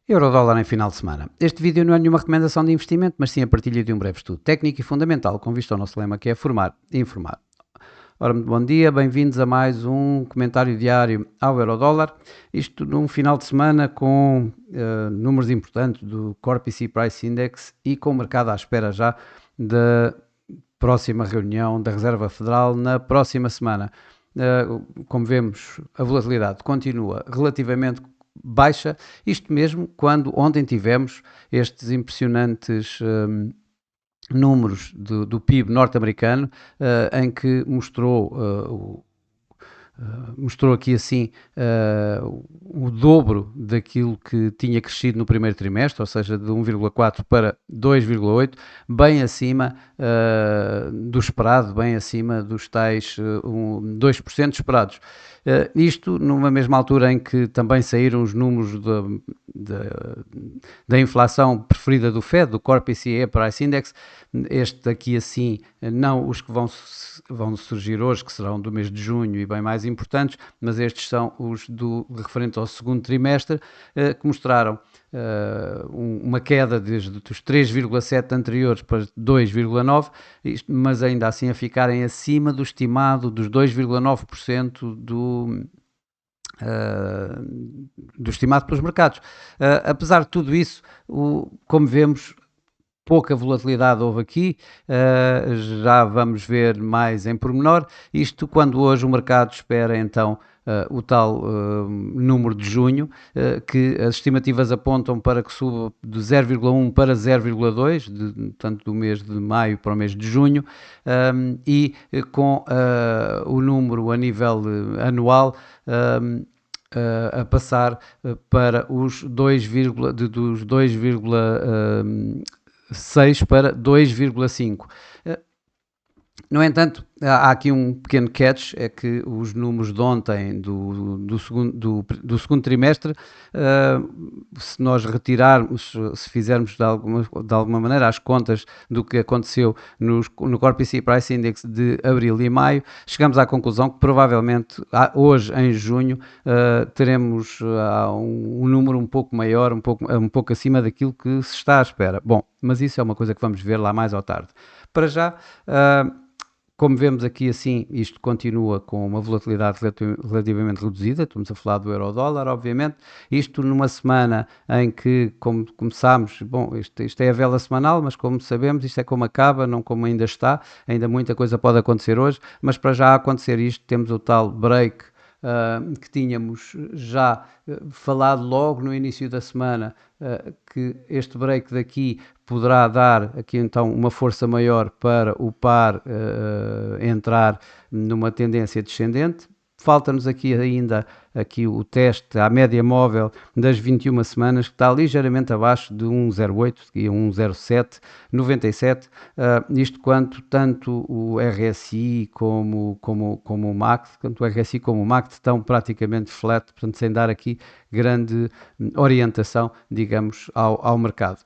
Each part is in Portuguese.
Eurodólar em final de semana. Este vídeo não é nenhuma recomendação de investimento, mas sim a partilha de um breve estudo técnico e fundamental com vista ao nosso lema que é formar e informar. Ora, muito bom dia, bem-vindos a mais um comentário diário ao Eurodólar. Isto num final de semana com números importantes do Core PCE Price Index e com o mercado à espera já da próxima reunião da Reserva Federal na próxima semana. Como vemos, a volatilidade continua relativamente baixa, isto mesmo quando ontem tivemos estes impressionantes números do PIB norte-americano, em que mostrou aqui assim o dobro daquilo que tinha crescido no primeiro trimestre, ou seja, de 1,4 para 2,8, bem acima do esperado, bem acima dos tais 2% esperados. Isto numa mesma altura em que também saíram os números da inflação preferida do Fed, do Core PCE Price Index. Este aqui assim, não os que vão surgir hoje, que serão do mês de junho e bem mais importantes, mas estes são os referente ao segundo trimestre, que mostraram uma queda dos 3,7 anteriores para 2,9, mas ainda assim a ficarem acima do estimado dos 2,9% do estimado pelos mercados. Apesar de tudo isso, como vemos, pouca volatilidade houve aqui, já vamos ver mais em pormenor, isto quando hoje o mercado espera então o tal número de junho, que as estimativas apontam para que suba de 0,1 para 0,2, tanto do mês de maio para o mês de junho, e com o número a nível anual a passar para os 2,6 para 2,5. No entanto, há aqui um pequeno catch, é que os números de ontem do segundo trimestre, se nós retirarmos, se fizermos de alguma maneira as contas do que aconteceu no Core PCE Price Index de abril e maio, chegamos à conclusão que provavelmente hoje, em junho, teremos um número um pouco maior, um pouco acima daquilo que se está à espera. Bom, mas isso é uma coisa que vamos ver lá mais à tarde. Para já, como vemos aqui assim, isto continua com uma volatilidade relativamente reduzida, estamos a falar do euro-dólar, obviamente, isto numa semana em que, como começámos, bom, isto é a vela semanal, mas como sabemos, isto é como acaba, não como ainda está, ainda muita coisa pode acontecer hoje, mas para já acontecer isto, temos o tal break que tínhamos já falado logo no início da semana, que este break daqui poderá dar aqui então uma força maior para o par entrar numa tendência descendente. Falta-nos aqui ainda o teste à média móvel das 21 semanas, que está ligeiramente abaixo de 1,08, e 1,0797, isto quanto tanto o RSI como o MACD, tanto o RSI como o MACD estão praticamente flat, portanto sem dar aqui grande orientação, digamos, ao mercado.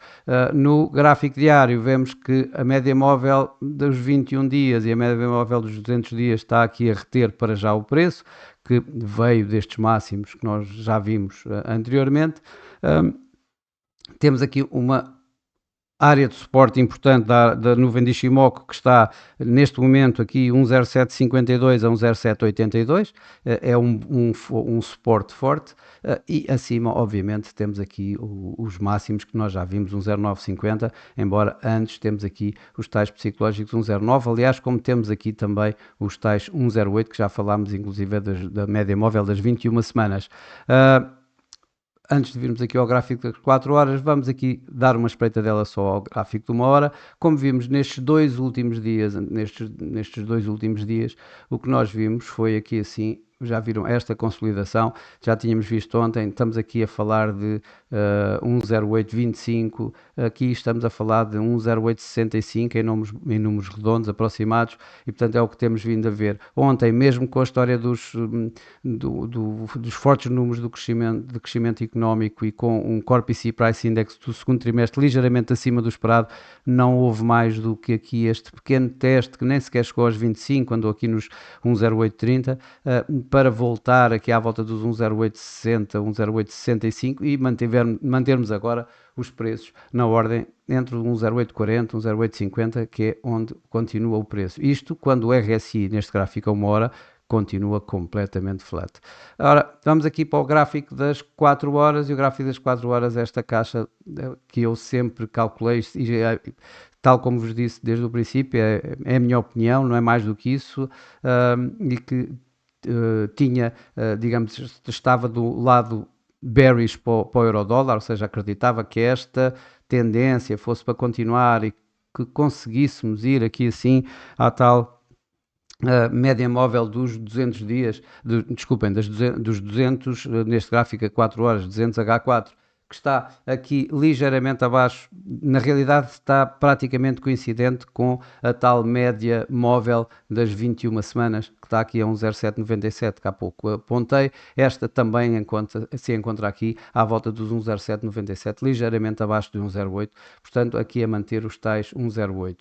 No gráfico diário vemos que a média móvel dos 21 dias e a média móvel dos 200 dias está aqui a reter para já o preço, que veio destes máximos que nós já vimos anteriormente. Temos aqui uma área de suporte importante da nuvem de Ishimoku, que está neste momento aqui 1,0752 a 1,0782, é um suporte forte, e acima obviamente temos aqui os máximos que nós já vimos, 1,0950, embora antes temos aqui os tais psicológicos 1,09, aliás como temos aqui também os tais 1,08 que já falámos inclusive da média móvel das 21 semanas. Antes de virmos aqui ao gráfico das 4 horas, vamos aqui dar uma espreitadela só ao gráfico de 1 hora. Como vimos nestes dois últimos dias, o que nós vimos foi aqui assim, já viram esta consolidação, já tínhamos visto ontem, estamos aqui a falar de 1,0825, aqui estamos a falar de 1,0865 em números redondos aproximados, e portanto é o que temos vindo a ver. Ontem, mesmo com a história dos fortes números de crescimento económico e com um Core PCE Price Index do segundo trimestre ligeiramente acima do esperado, não houve mais do que aqui este pequeno teste, que nem sequer chegou aos 25, andou aqui nos 1,0830, para voltar aqui à volta dos 1,0860, 1,0865 e mantermos agora os preços na ordem entre 1,0840 e 1,0850, que é onde continua o preço. Isto quando o RSI, neste gráfico a 1 hora, continua completamente flat. Ora, vamos aqui para o gráfico das 4 horas, e o gráfico das 4 horas, esta caixa que eu sempre calculei, tal como vos disse desde o princípio, é a minha opinião, não é mais do que isso, e que tinha, digamos, estava do lado bearish para o euro-dólar, ou seja, acreditava que esta tendência fosse para continuar e que conseguíssemos ir aqui assim à tal média móvel dos 200 dias, desculpem, dos 200, neste gráfico a 4 horas, 200 H4, que está aqui ligeiramente abaixo, na realidade está praticamente coincidente com a tal média móvel das 21 semanas, que está aqui a 1,0797, que há pouco apontei. Esta também se encontra aqui à volta dos 1,0797, ligeiramente abaixo de 1,08, portanto aqui a manter os tais 1,08.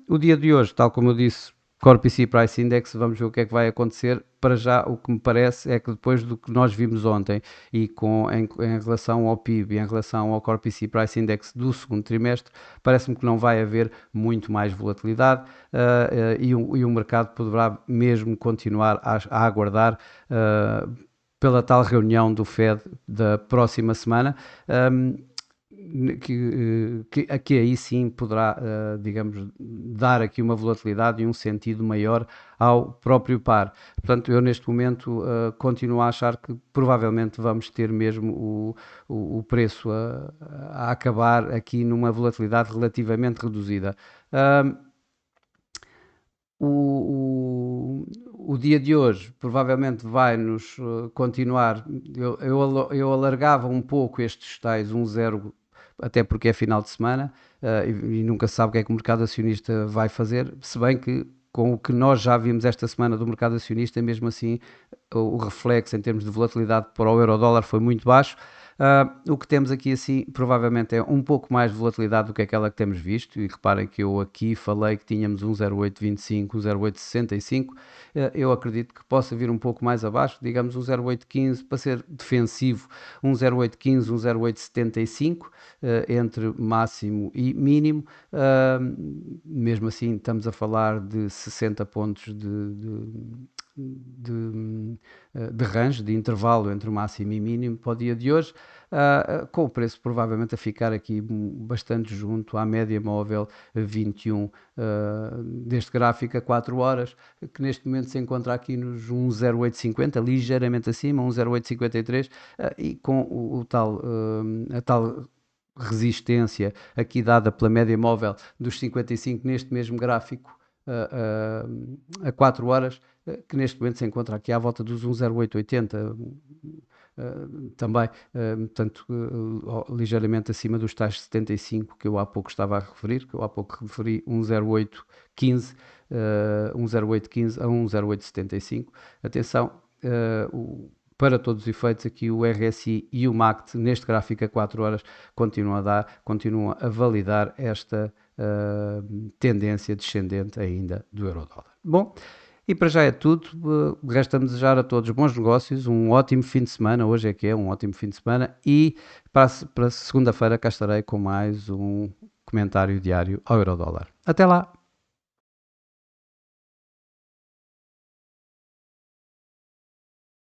O dia de hoje, tal como eu disse, Core PC Price Index, vamos ver o que é que vai acontecer. Para já, o que me parece é que depois do que nós vimos ontem e em relação ao PIB e em relação ao Core PC Price Index do segundo trimestre, parece-me que não vai haver muito mais volatilidade e o mercado poderá mesmo continuar a aguardar pela tal reunião do Fed da próxima semana. Que aí sim poderá, digamos, dar aqui uma volatilidade e um sentido maior ao próprio par. Portanto, eu neste momento continuo a achar que provavelmente vamos ter mesmo o preço a acabar aqui numa volatilidade relativamente reduzida. O dia de hoje provavelmente vai-nos continuar. Eu alargava um pouco estes tais 1,0, até porque é final de semana e nunca se sabe o que é que o mercado acionista vai fazer, se bem que com o que nós já vimos esta semana do mercado acionista, mesmo assim o reflexo em termos de volatilidade para o euro-dólar foi muito baixo. O que temos aqui assim provavelmente é um pouco mais de volatilidade do que aquela que temos visto, e reparem que eu aqui falei que tínhamos um 0,825, um 0,865, eu acredito que possa vir um pouco mais abaixo, digamos um 0,815 para ser defensivo, um 0,815, um 0,875 entre máximo e mínimo. Mesmo assim estamos a falar de 60 pontos de range, de intervalo entre o máximo e mínimo para o dia de hoje, com o preço provavelmente a ficar aqui bastante junto à média móvel 21 deste gráfico a 4 horas, que neste momento se encontra aqui nos 1,0850, ligeiramente acima, 1,0853, e com a tal resistência aqui dada pela média móvel dos 55 neste mesmo gráfico a 4 horas, que neste momento se encontra aqui à volta dos 1,0880, também, portanto, ligeiramente acima dos tais 75 que eu há pouco estava a referir, que eu há pouco referi 1,0815, 1,0815 a 1,0875. Atenção, para todos os efeitos, aqui o RSI e o MACD neste gráfico a 4 horas continuam a validar esta tendência descendente ainda do euro-dólar. Bom, e para já é tudo. Resta-me desejar a todos bons negócios, um ótimo fim de semana. Hoje é que é um ótimo fim de semana. E para segunda-feira cá estarei com mais um comentário diário ao euro-dólar. Até lá!